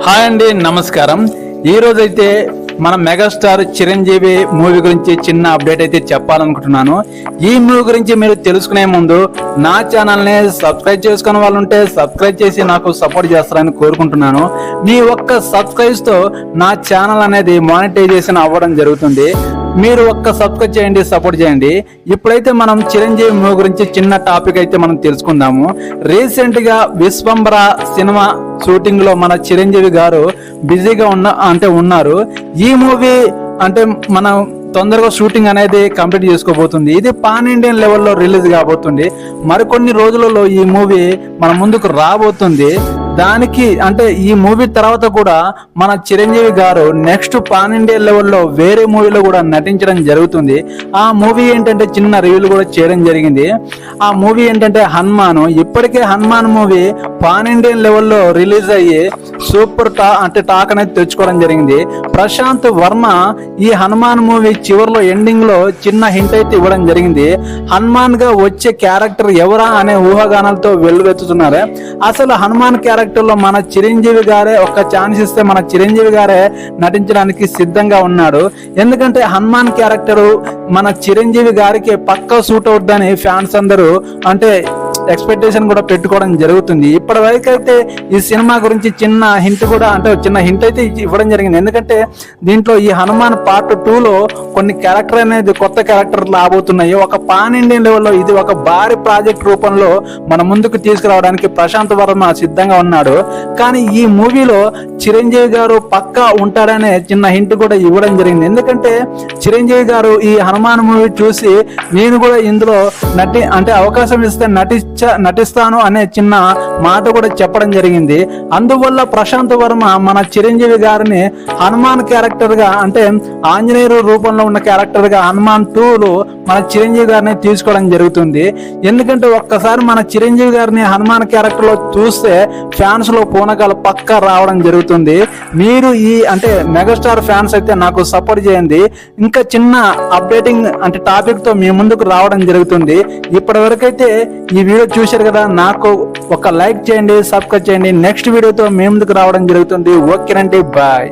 Hi అండి, నమస్కారం. ఈ రోజైతే మన మెగాస్టార్ చిరంజీవి మూవీ గురించి చిన్న అప్డేట్ అయితే చెప్పాలనుకుంటున్నాను. ఈ మూవీ గురించి మీరు తెలుసుకునే ముందు నా ఛానల్ని సబ్స్క్రైబ్ చేసుకునే వాళ్ళు ఉంటే సబ్స్క్రైబ్ చేసి నాకు సపోర్ట్ చేస్తారని కోరుకుంటున్నాను. మీ ఒక్క సబ్స్క్రైబ్తో నా ఛానల్ అనేది మానిటైజేషన్ అవ్వడం జరుగుతుంది. మీరు ఒక్క సబ్స్క్రైబ్ చేయండి, సపోర్ట్ చేయండి. ఇప్పుడైతే మనం చిరంజీవి మూవీ గురించి చిన్న టాపిక్ అయితే మనం తెలుసుకుందాము. రీసెంట్ గా విశ్వంబర సినిమా షూటింగ్ లో మన చిరంజీవి గారు బిజీగా ఉన్నారు. ఈ మూవీ అంటే మనం తొందరగా షూటింగ్ అనేది కంప్లీట్ చేసుకోబోతుంది. ఇది పాన్ ఇండియన్ లెవెల్లో రిలీజ్ కాబోతుంది. మరికొన్ని రోజులలో ఈ మూవీ మన ముందుకు రాబోతుంది. దానికి అంటే ఈ మూవీ తర్వాత కూడా మన చిరంజీవి గారు నెక్స్ట్ పాన్ ఇండియన్ లెవెల్లో వేరే మూవీలో కూడా నటించడం జరుగుతుంది. ఆ మూవీ ఏంటంటే చిన్న రివ్యూలు కూడా చేయడం జరిగింది. ఆ మూవీ ఏంటంటే హనుమాన్. ఇప్పటికే హనుమాన్ మూవీ పాన్ ఇండియన్ లెవెల్లో రిలీజ్ అయ్యి సూపర్ టాక్ అనేది తెచ్చుకోవడం జరిగింది. ప్రశాంత్ వర్మ ఈ హనుమాన్ మూవీ చివరిలో ఎండింగ్ లో చిన్న హింట్ అయితే ఇవ్వడం జరిగింది. హనుమాన్ గా వచ్చే క్యారెక్టర్ ఎవరా అనే ఊహాగానాలతో వెల్లువెత్తుతున్నారు. అసలు హనుమాన్ క్యారెక్టర్ లో మన చిరంజీవి గారే ఒక ఛాన్స్ ఇస్తే మన చిరంజీవి గారే నటించడానికి సిద్ధంగా ఉన్నాడు. ఎందుకంటే హనుమాన్ క్యారెక్టర్ మన చిరంజీవి గారికి పక్కా సూట్ అవుతుందని ఫ్యాన్స్ అందరూ అంటే ఎక్స్పెక్టేషన్ కూడా పెట్టుకోవడం జరుగుతుంది. ఇప్పటి వరకు అయితే ఈ సినిమా గురించి చిన్న హింట్ అయితే ఇవ్వడం జరిగింది. ఎందుకంటే దీంట్లో ఈ హనుమాన్ పార్ట్ 2లో కొన్ని క్యారెక్టర్ అనేది కొత్త క్యారెక్టర్లు రాబోతున్నాయి. ఒక పాన్ ఇండియన్ లెవెల్లో ఇది ఒక భారీ ప్రాజెక్ట్ రూపంలో మన ముందుకు తీసుకురావడానికి ప్రశాంత్ వర్మ సిద్ధంగా ఉన్నాడు. కానీ ఈ మూవీలో చిరంజీవి గారు పక్కా ఉంటాడనే చిన్న హింట్ కూడా ఇవ్వడం జరిగింది. ఎందుకంటే చిరంజీవి గారు ఈ హనుమాన్ మూవీ చూసి నేను కూడా ఇందులో అవకాశం ఇస్తే నటిస్తాను అనే చిన్న మాట కూడా చెప్పడం జరిగింది. అందువల్ల ప్రశాంత్ వర్మ మన చిరంజీవి గారిని హనుమాన్ క్యారెక్టర్ గా అంటే ఆంజనేయుడు రూపంలో ఉన్న క్యారెక్టర్ గా హనుమాన్ 2లో మన చిరంజీవి గారిని తీసుకోవడం జరుగుతుంది. ఎందుకంటే ఒక్కసారి మన చిరంజీవి గారిని హనుమాన్ క్యారెక్టర్ లో చూస్తే ఫ్యాన్స్ లో పూనకాలు పక్కా రావడం జరుగుతుంది. మీరు ఈ మెగాస్టార్ ఫ్యాన్స్ అయితే నాకు సపోర్ట్ చేయండి. ఇంకా చిన్న అప్డేటింగ్ టాపిక్ తో మీ ముందుకు రావడం జరుగుతుంది. ఇప్పటి వరకైతే ఈ వీడియో చూశారు కదా, నాకు ఒక లైక్ చేయండి, సబ్స్క్రైబ్ చేయండి. నెక్స్ట్ వీడియోతో మీ ముందుకు రావడం జరుగుతుంది. ఓకేనండి, బాయ్.